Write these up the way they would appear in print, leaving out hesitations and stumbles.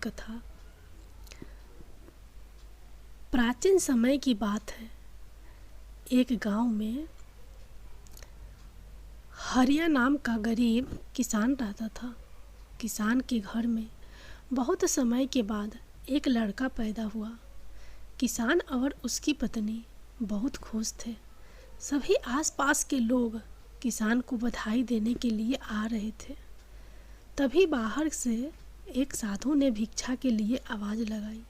कथा। प्राचीन समय की बात है। एक गांव में हरिया नाम का गरीब किसान रहता था। किसान के घर में बहुत समय के बाद एक लड़का पैदा हुआ। किसान और उसकी पत्नी बहुत खुश थे। सभी आसपास के लोग किसान को बधाई देने के लिए आ रहे थे। तभी बाहर से एक साधु ने भिक्षा के लिए आवाज़ लगाई।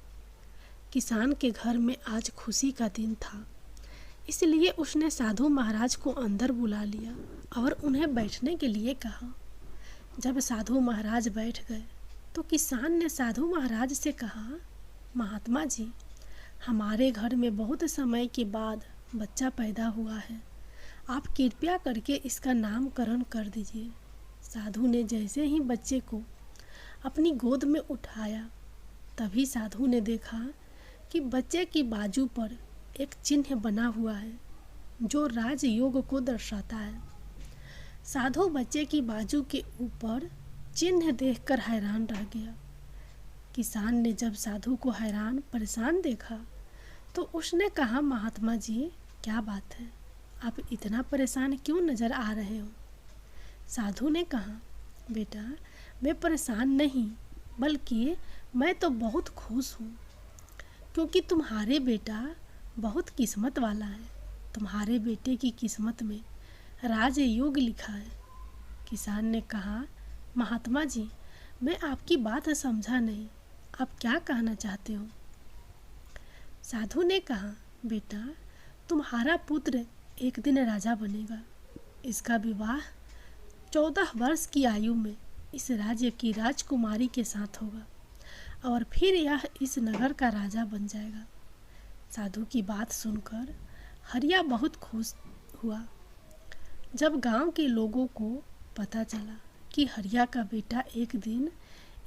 किसान के घर में आज खुशी का दिन था, इसलिए उसने साधु महाराज को अंदर बुला लिया और उन्हें बैठने के लिए कहा। जब साधु महाराज बैठ गए तो किसान ने साधु महाराज से कहा, महात्मा जी, हमारे घर में बहुत समय के बाद बच्चा पैदा हुआ है। आप कृपया करके इसका नामकरण कर दीजिए। साधु ने जैसे ही बच्चे को अपनी गोद में उठाया, तभी साधु ने देखा कि बच्चे की बाजू पर एक चिन्ह बना हुआ है जो राजयोग को दर्शाता है। साधु बच्चे की बाजू के ऊपर चिन्ह देखकर हैरान रह गया। किसान ने जब साधु को हैरान परेशान देखा तो उसने कहा, महात्मा जी, क्या बात है, आप इतना परेशान क्यों नज़र आ रहे हो? साधु ने कहा, बेटा, मैं परेशान नहीं, बल्कि मैं तो बहुत खुश हूँ, क्योंकि तुम्हारे बेटा बहुत किस्मत वाला है। तुम्हारे बेटे की किस्मत में राजयोग लिखा है। किसान ने कहा, महात्मा जी, मैं आपकी बात समझा नहीं, आप क्या कहना चाहते हो? साधु ने कहा, बेटा, तुम्हारा पुत्र एक दिन राजा बनेगा। इसका विवाह 14 वर्ष की आयु में इस राज्य की राजकुमारी के साथ होगा और फिर यह इस नगर का राजा बन जाएगा। साधु की बात सुनकर हरिया बहुत खुश हुआ। जब गांव के लोगों को पता चला कि हरिया का बेटा एक दिन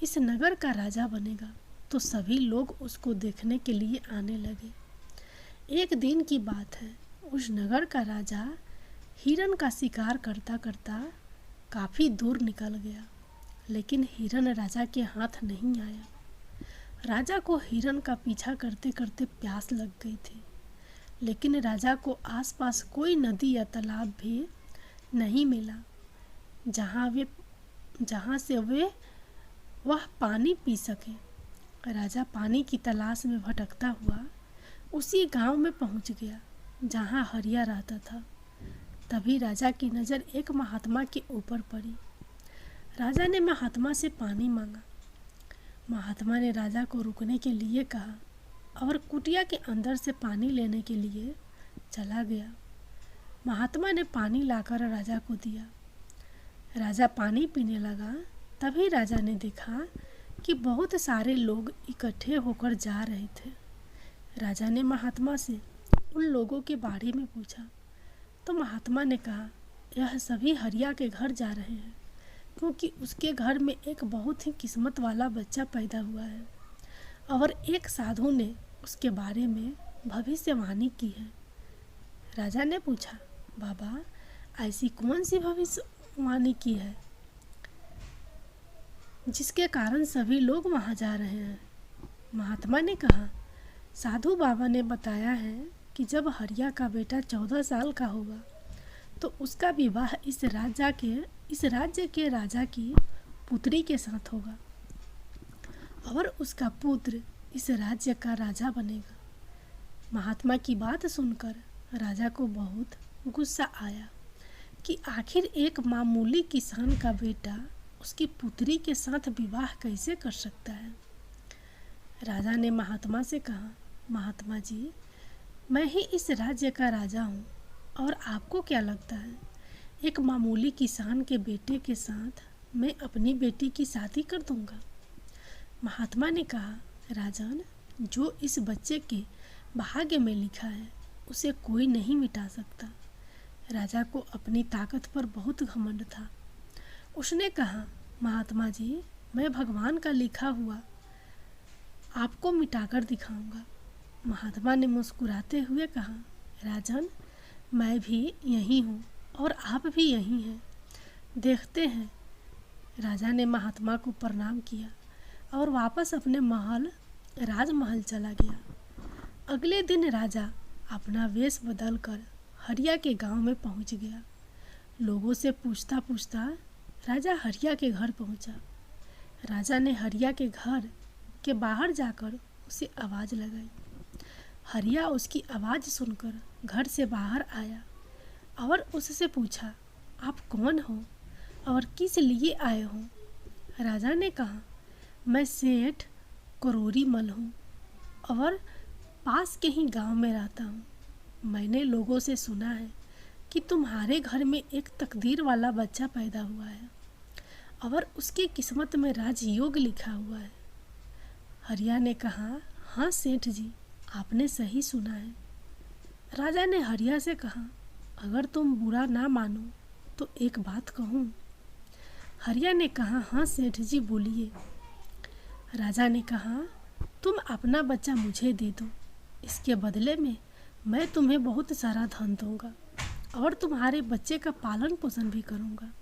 इस नगर का राजा बनेगा, तो सभी लोग उसको देखने के लिए आने लगे। एक दिन की बात है, उस नगर का राजा हिरन का शिकार करता करता काफ़ी दूर निकल गया, लेकिन हिरन राजा के हाथ नहीं आया। राजा को हिरन का पीछा करते करते प्यास लग गई थी, लेकिन राजा को आसपास कोई नदी या तालाब भी नहीं मिला जहाँ से वह पानी पी सके। राजा पानी की तलाश में भटकता हुआ उसी गांव में पहुंच गया जहां हरिया रहता था। तभी राजा की नज़र एक महात्मा के ऊपर पड़ी। राजा ने महात्मा से पानी मांगा। महात्मा ने राजा को रुकने के लिए कहा और कुटिया के अंदर से पानी लेने के लिए चला गया। महात्मा ने पानी लाकर राजा को दिया। राजा पानी पीने लगा। तभी राजा ने देखा कि बहुत सारे लोग इकट्ठे होकर जा रहे थे। राजा ने महात्मा से उन लोगों के बारे में पूछा, तो महात्मा ने कहा, यह सभी हरिया के घर जा रहे हैं, क्योंकि उसके घर में एक बहुत ही किस्मत वाला बच्चा पैदा हुआ है और एक साधु ने उसके बारे में भविष्यवाणी की है। राजा ने पूछा, बाबा, ऐसी कौन सी भविष्यवाणी की है जिसके कारण सभी लोग वहाँ जा रहे हैं? महात्मा ने कहा, साधु बाबा ने बताया है कि जब हरिया का बेटा 14 साल का होगा तो उसका विवाह इस राज्य के राजा की पुत्री के साथ होगा और उसका पुत्र इस राज्य का राजा बनेगा। महात्मा की बात सुनकर राजा को बहुत गुस्सा आया कि आखिर एक मामूली किसान का बेटा उसकी पुत्री के साथ विवाह कैसे कर सकता है। राजा ने महात्मा से कहा, महात्मा जी, मैं ही इस राज्य का राजा हूँ और आपको क्या लगता है, एक मामूली किसान के बेटे के साथ मैं अपनी बेटी की शादी कर दूंगा? महात्मा ने कहा, राजन, जो इस बच्चे के भाग्य में लिखा है उसे कोई नहीं मिटा सकता। राजा को अपनी ताकत पर बहुत घमंड था। उसने कहा, महात्मा जी, मैं भगवान का लिखा हुआ आपको मिटाकर दिखाऊंगा। महात्मा ने मुस्कुराते हुए कहा, राजन, मैं भी यही हूँ और आप भी यही हैं, देखते हैं। राजा ने महात्मा को प्रणाम किया और वापस अपने राजमहल चला गया। अगले दिन राजा अपना वेश बदलकर हरिया के गांव में पहुंच गया। लोगों से पूछता पूछता राजा हरिया के घर पहुंचा। राजा ने हरिया के घर के बाहर जाकर उसे आवाज़ लगाई। हरिया उसकी आवाज़ सुनकर घर से बाहर आया और उससे पूछा, आप कौन हो और किस लिए आए हो? राजा ने कहा, मैं सेठ करोरी मल हूँ और पास के ही गांव में रहता हूँ। मैंने लोगों से सुना है कि तुम्हारे घर में एक तकदीर वाला बच्चा पैदा हुआ है और उसकी किस्मत में राजयोग लिखा हुआ है। हरिया ने कहा, हाँ सेठ जी, आपने सही सुना है। राजा ने हरिया से कहा, अगर तुम बुरा ना मानो तो एक बात कहूँ? हरिया ने कहा, हाँ सेठ जी बोलिए। राजा ने कहा, तुम अपना बच्चा मुझे दे दो, इसके बदले में मैं तुम्हें बहुत सारा धन दूंगा और तुम्हारे बच्चे का पालन पोषण भी करूंगा।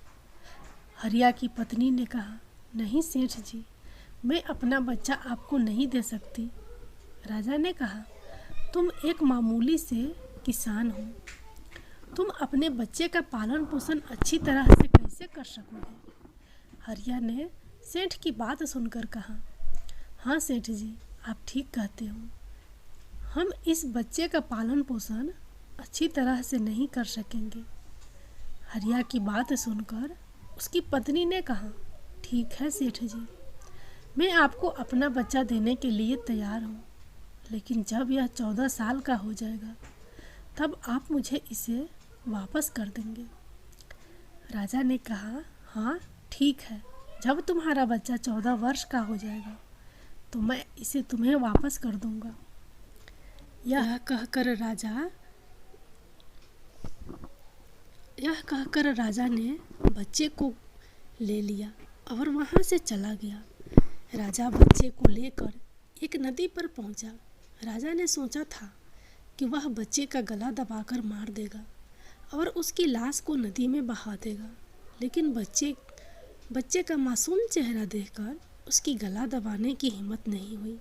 हरिया की पत्नी ने कहा, नहीं सेठ जी, मैं अपना बच्चा आपको नहीं दे सकती। राजा ने कहा, तुम एक मामूली से किसान हो, तुम अपने बच्चे का पालन पोषण अच्छी तरह से कैसे कर सकोगे? हरिया ने सेठ की बात सुनकर कहा, हाँ सेठ जी, आप ठीक कहते हो, हम इस बच्चे का पालन पोषण अच्छी तरह से नहीं कर सकेंगे। हरिया की बात सुनकर उसकी पत्नी ने कहा, ठीक है सेठ जी, मैं आपको अपना बच्चा देने के लिए तैयार हूँ, लेकिन जब यह 14 साल का हो जाएगा तब आप मुझे इसे वापस कर देंगे। राजा ने कहा, हाँ ठीक है, जब तुम्हारा बच्चा 14 वर्ष का हो जाएगा तो मैं इसे तुम्हें वापस कर दूंगा। यह कहकर राजा ने बच्चे को ले लिया और वहाँ से चला गया। राजा बच्चे को लेकर एक नदी पर पहुँचा। राजा ने सोचा था कि वह बच्चे का गला दबाकर मार देगा और उसकी लाश को नदी में बहा देगा, लेकिन बच्चे का मासूम चेहरा देखकर उसकी गला दबाने की हिम्मत नहीं हुई।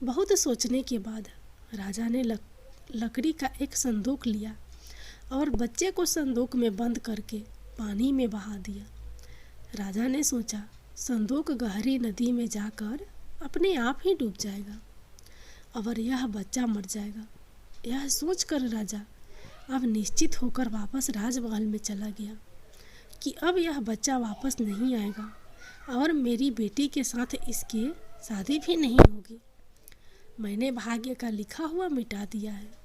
बहुत सोचने के बाद राजा ने लकड़ी का एक संदूक लिया और बच्चे को संदूक में बंद करके पानी में बहा दिया। राजा ने सोचा, संदूक गहरी नदी में जाकर अपने आप ही डूब जाएगा और यह बच्चा मर जाएगा। यह सोचकर राजा अब निश्चित होकर वापस राजमहल में चला गया कि अब यह बच्चा वापस नहीं आएगा और मेरी बेटी के साथ इसकी शादी भी नहीं होगी। मैंने भाग्य का लिखा हुआ मिटा दिया है।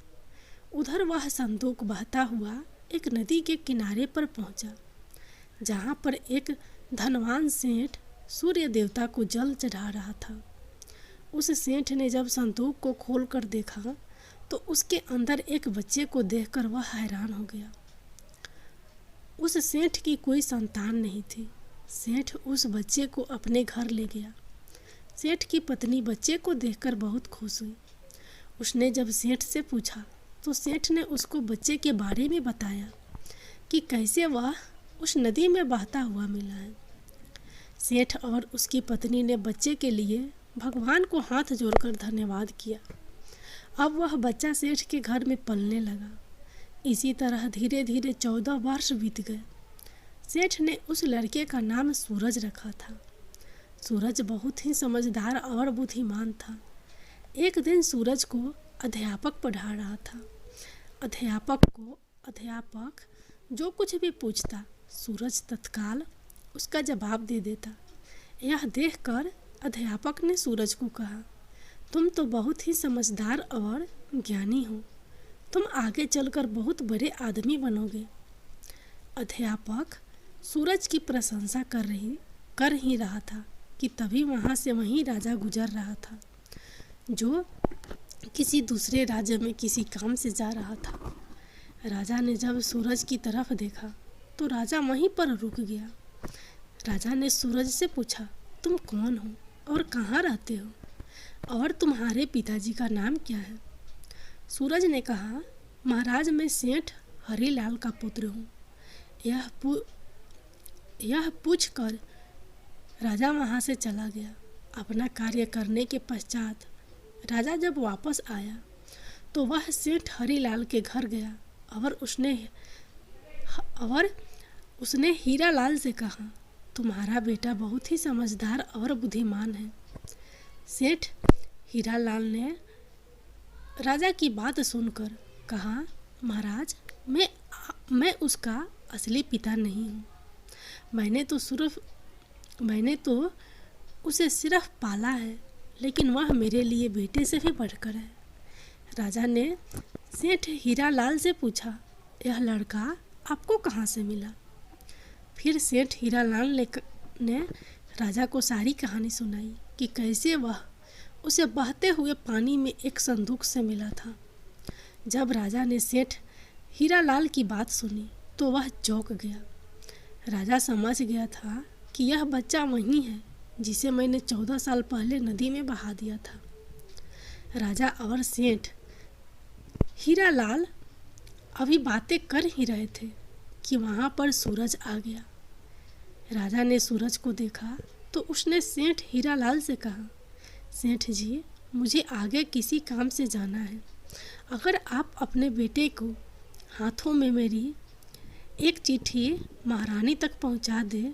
उधर वह संदूक बहता हुआ एक नदी के किनारे पर पहुंचा, जहाँ पर एक धनवान सेठ सूर्य देवता को जल चढ़ा रहा था। उस सेठ ने जब संदूक को खोलकर देखा तो उसके अंदर एक बच्चे को देखकर वह हैरान हो गया। उस सेठ की कोई संतान नहीं थी। सेठ उस बच्चे को अपने घर ले गया। सेठ की पत्नी बच्चे को देखकर बहुत खुश हुई। उसने जब सेठ से पूछा तो सेठ ने उसको बच्चे के बारे में बताया कि कैसे वह उस नदी में बहता हुआ मिला है। सेठ और उसकी पत्नी ने बच्चे के लिए भगवान को हाथ जोड़कर धन्यवाद किया। अब वह बच्चा सेठ के घर में पलने लगा। इसी तरह धीरे धीरे 14 वर्ष बीत गए। सेठ ने उस लड़के का नाम सूरज रखा था। सूरज बहुत ही समझदार और बुद्धिमान था। एक दिन सूरज को अध्यापक पढ़ा रहा था। अध्यापक जो कुछ भी पूछता, सूरज तत्काल उसका जवाब दे देता। यह देखकर अध्यापक ने सूरज को कहा, तुम तो बहुत ही समझदार और ज्ञानी हो, तुम आगे चलकर बहुत बड़े आदमी बनोगे। अध्यापक सूरज की प्रशंसा कर ही रहा था कि तभी वहाँ से वहीं राजा गुजर रहा था, जो किसी दूसरे राज्य में किसी काम से जा रहा था। राजा ने जब सूरज की तरफ देखा तो राजा वहीं पर रुक गया। राजा ने सूरज से पूछा, तुम कौन हो और कहाँ रहते हो और तुम्हारे पिताजी का नाम क्या है? सूरज ने कहा, महाराज मैं सेठ हरीलाल का पुत्र हूँ। यह पूछकर राजा वहाँ से चला गया अपना कार्य करने के पश्चात राजा जब वापस आया तो वह सेठ हरीलाल के घर गया और उसने हीरालाल से कहा, तुम्हारा बेटा बहुत ही समझदार और बुद्धिमान है। सेठ हीरालाल ने राजा की बात सुनकर कहा, महाराज, मैं उसका असली पिता नहीं हूँ। मैंने तो उसे सिर्फ पाला है, लेकिन वह मेरे लिए बेटे से भी बढ़कर है। राजा ने सेठ हीरालाल से पूछा, यह लड़का आपको कहाँ से मिला? फिर सेठ हीरालाल ने राजा को सारी कहानी सुनाई कि कैसे वह उसे बहते हुए पानी में एक संदूक से मिला था। जब राजा ने सेठ हीरालाल की बात सुनी तो वह चौंक गया। राजा समझ गया था कि यह बच्चा वही है जिसे मैंने 14 साल पहले नदी में बहा दिया था। राजा और सेठ हीरालाल अभी बातें कर ही रहे थे कि वहाँ पर सूरज आ गया। राजा ने सूरज को देखा तो उसने सेठ हीरालाल से कहा, सेठ जी, मुझे आगे किसी काम से जाना है। अगर आप अपने बेटे को हाथों में मेरी एक चिट्ठी महारानी तक पहुंचा दे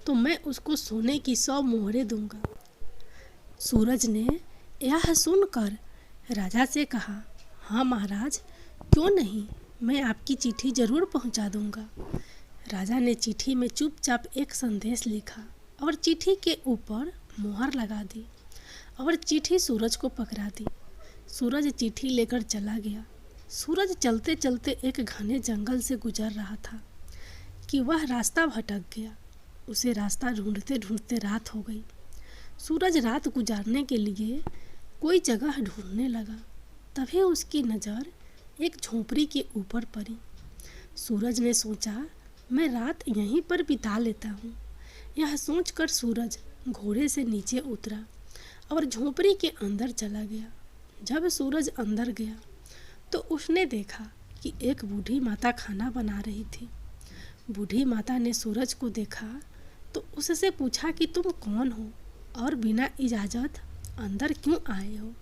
तो मैं उसको सोने की 100 मोहरें दूंगा। सूरज ने यह सुनकर राजा से कहा, हाँ महाराज, क्यों नहीं, मैं आपकी चिट्ठी जरूर पहुंचा दूंगा। राजा ने चिट्ठी में चुपचाप एक संदेश लिखा और चिट्ठी के ऊपर मोहर लगा दी और चिट्ठी सूरज को पकड़ा दी। सूरज चिट्ठी लेकर चला गया। सूरज चलते चलते एक घने जंगल से गुजर रहा था कि वह रास्ता भटक गया। उसे रास्ता ढूंढते ढूंढते रात हो गई। सूरज रात गुजारने के लिए कोई जगह ढूंढने लगा। तभी उसकी नज़र एक झोंपड़ी के ऊपर पड़ी। सूरज ने सोचा, मैं रात यहीं पर बिता लेता हूँ। यह सोचकर सूरज घोड़े से नीचे उतरा और झोंपड़ी के अंदर चला गया। जब सूरज अंदर गया तो उसने देखा कि एक बूढ़ी माता खाना बना रही थी। बूढ़ी माता ने सूरज को देखा तो उससे पूछा कि तुम कौन हो और बिना इजाज़त अंदर क्यों आए हो?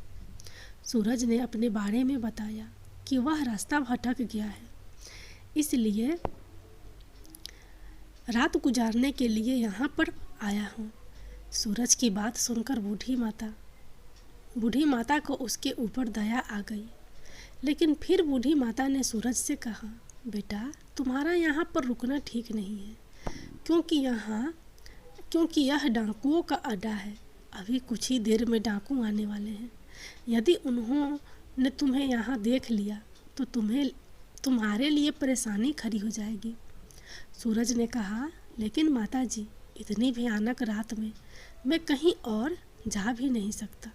सूरज ने अपने बारे में बताया कि वह रास्ता भटक गया है, इसलिए रात गुजारने के लिए यहाँ पर आया हूँ। सूरज की बात सुनकर बूढ़ी माता को उसके ऊपर दया आ गई। लेकिन फिर बूढ़ी माता ने सूरज से कहा, बेटा, तुम्हारा यहाँ पर रुकना ठीक नहीं है, क्योंकि यह डाकुओं का अड्डा है। अभी कुछ ही देर में डाकू आने वाले हैं। यदि उन्होंने तुम्हें यहाँ देख लिया तो तुम्हारे लिए परेशानी खड़ी हो जाएगी। सूरज ने कहा, लेकिन माताजी, इतनी भयानक रात में मैं कहीं और जा भी नहीं सकता।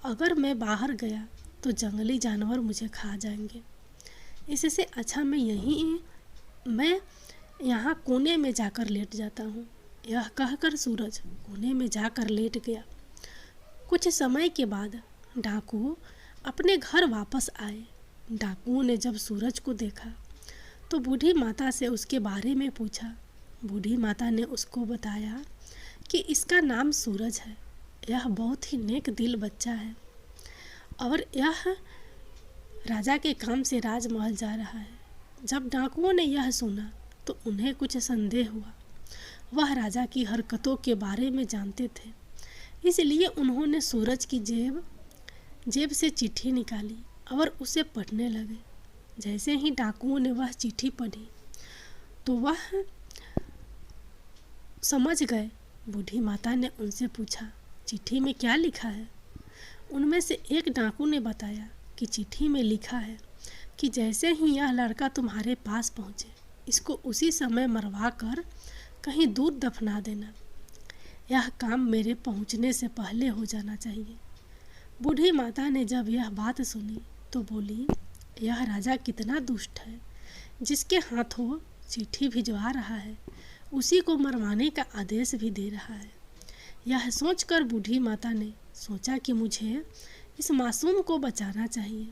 अगर मैं बाहर गया तो जंगली जानवर मुझे खा जाएंगे। इससे अच्छा मैं यहाँ कोने में जाकर लेट जाता हूँ। यह कहकर सूरज कोने में जाकर लेट गया। कुछ समय के बाद डाकू अपने घर वापस आए। डाकुओं ने जब सूरज को देखा तो बूढ़ी माता से उसके बारे में पूछा। बूढ़ी माता ने उसको बताया कि इसका नाम सूरज है। यह बहुत ही नेक दिल बच्चा है और यह राजा के काम से राजमहल जा रहा है। जब डाकुओं ने यह सुना तो उन्हें कुछ संदेह हुआ। वह राजा की हरकतों के बारे में जानते थे, इसलिए उन्होंने सूरज की जेब से चिट्ठी निकाली और उसे पढ़ने लगे। जैसे ही डाकुओं ने वह चिट्ठी पढ़ी तो वह समझ गए। बूढ़ी माता ने उनसे पूछा, चिट्ठी में क्या लिखा है? उनमें से एक डाकू ने बताया कि चिट्ठी में लिखा है कि जैसे ही यह लड़का तुम्हारे पास पहुँचे, इसको उसी समय मरवा कर कहीं दूर दफना देना। यह काम मेरे पहुँचने से पहले हो जाना चाहिए। बूढ़ी माता ने जब यह बात सुनी तो बोली, यह राजा कितना दुष्ट है, जिसके हाथों चिट्ठी भिजवा रहा है उसी को मरवाने का आदेश भी दे रहा है। यह सोचकर बूढ़ी माता ने सोचा कि मुझे इस मासूम को बचाना चाहिए।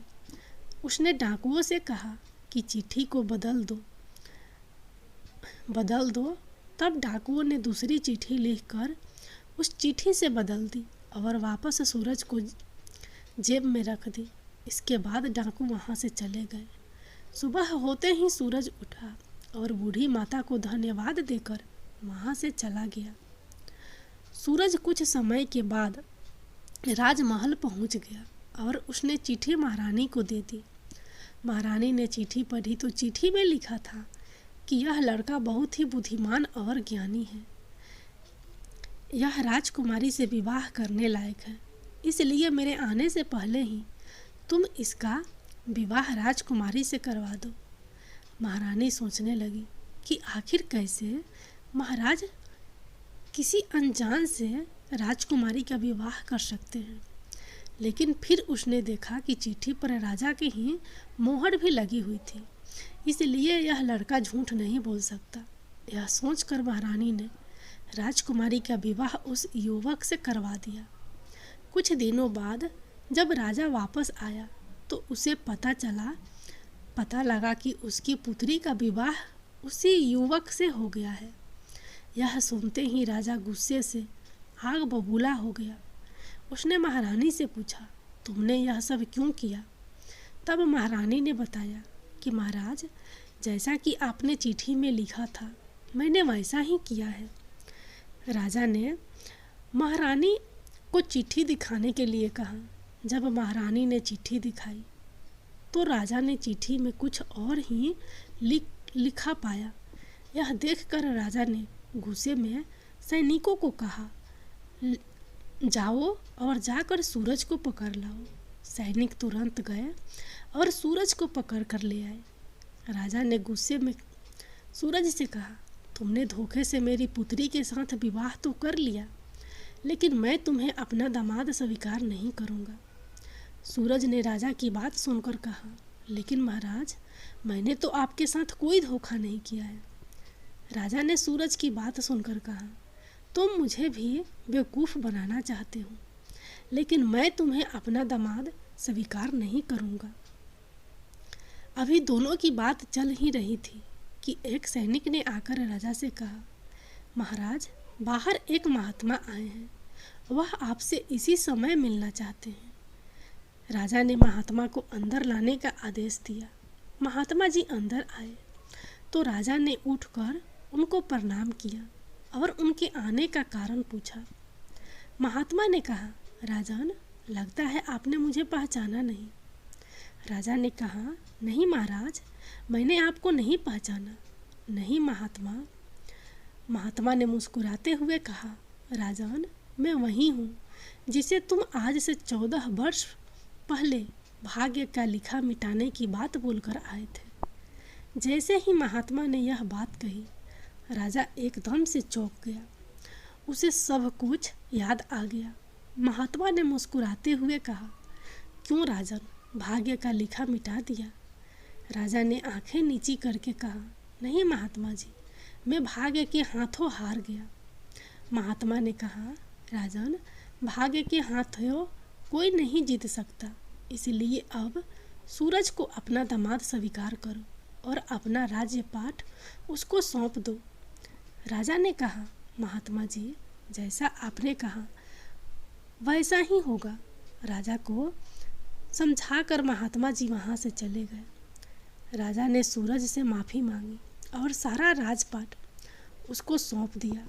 उसने डाकुओं से कहा कि चिट्ठी को बदल दो। तब डाकुओं ने दूसरी चिट्ठी लिखकर उस चिट्ठी से बदल दी और वापस सूरज को जेब में रख दी। इसके बाद डाकू वहाँ से चले गए। सुबह होते ही सूरज उठा और बूढ़ी माता को धन्यवाद देकर वहाँ से चला गया। सूरज कुछ समय के बाद राजमहल पहुँच गया और उसने चिट्ठी महारानी को दे दी। महारानी ने चिट्ठी पढ़ी तो चिट्ठी में लिखा था कि यह लड़का बहुत ही बुद्धिमान और ज्ञानी है। यह राजकुमारी से विवाह करने लायक है, इसलिए मेरे आने से पहले ही तुम इसका विवाह राजकुमारी से करवा दो। महारानी सोचने लगी कि आखिर कैसे महाराज किसी अनजान से राजकुमारी का विवाह कर सकते हैं। लेकिन फिर उसने देखा कि चिट्ठी पर राजा की ही मोहर भी लगी हुई थी, इसलिए यह लड़का झूठ नहीं बोल सकता। यह सोचकर महारानी ने राजकुमारी का विवाह उस युवक से करवा दिया। कुछ दिनों बाद जब राजा वापस आया तो उसे पता लगा कि उसकी पुत्री का विवाह उसी युवक से हो गया है। यह सुनते ही राजा गुस्से से आग बबूला हो गया। उसने महारानी से पूछा, तुमने यह सब क्यों किया? तब महारानी ने बताया कि महाराज, जैसा कि आपने चिट्ठी में लिखा था मैंने वैसा ही किया है। राजा ने महारानी को चिट्ठी दिखाने के लिए कहा। जब महारानी ने चिट्ठी दिखाई तो राजा ने चिट्ठी में कुछ और ही लिखा पाया। यह देखकर राजा ने गुस्से में सैनिकों को कहा, जाओ और जाकर सूरज को पकड़ लाओ। सैनिक तुरंत गए और सूरज को पकड़ कर ले आए। राजा ने गुस्से में सूरज से कहा, तुमने धोखे से मेरी पुत्री के साथ विवाह तो कर लिया, लेकिन मैं तुम्हें अपना दामाद स्वीकार नहीं करूँगा। सूरज ने राजा की बात सुनकर कहा, लेकिन महाराज, मैंने तो आपके साथ कोई धोखा नहीं किया है। राजा ने सूरज की बात सुनकर कहा, तुम मुझे भी बेवकूफ़ बनाना चाहते हो, लेकिन मैं तुम्हें अपना दामाद स्वीकार नहीं करूँगा। अभी दोनों की बात चल ही रही थी कि एक सैनिक ने आकर राजा से कहा, महाराज, बाहर एक महात्मा आए हैं, वह आपसे इसी समय मिलना चाहते हैं। राजा ने महात्मा को अंदर लाने का आदेश दिया। महात्मा जी अंदर आए तो राजा ने उठकर उनको प्रणाम किया और उनके आने का कारण पूछा। महात्मा ने कहा, राजन, लगता है आपने मुझे पहचाना नहीं। राजा ने कहा, नहीं महाराज, मैंने आपको नहीं पहचाना। नहीं महात्मा। महात्मा ने मुस्कुराते हुए कहा, राजन, मैं वही हूँ जिसे तुम आज से 14 वर्ष पहले भाग्य का लिखा मिटाने की बात बोलकर आए थे। जैसे ही महात्मा ने यह बात कही, राजा एकदम से चौंक गया। उसे सब कुछ याद आ गया। महात्मा ने मुस्कुराते हुए कहा, क्यों राजन, भाग्य का लिखा मिटा दिया? राजा ने आंखें नीची करके कहा, नहीं महात्मा जी, मैं भाग्य के हाथों हार गया। महात्मा ने कहा, राजन, भाग्य के हाथों कोई नहीं जीत सकता, इसलिए अब सूरज को अपना दामाद स्वीकार करो और अपना राज्यपाट उसको सौंप दो। राजा ने कहा, महात्मा जी, जैसा आपने कहा वैसा ही होगा। राजा को समझाकर महात्मा जी वहाँ से चले गए। राजा ने सूरज से माफ़ी मांगी और सारा राजपाट उसको सौंप दिया।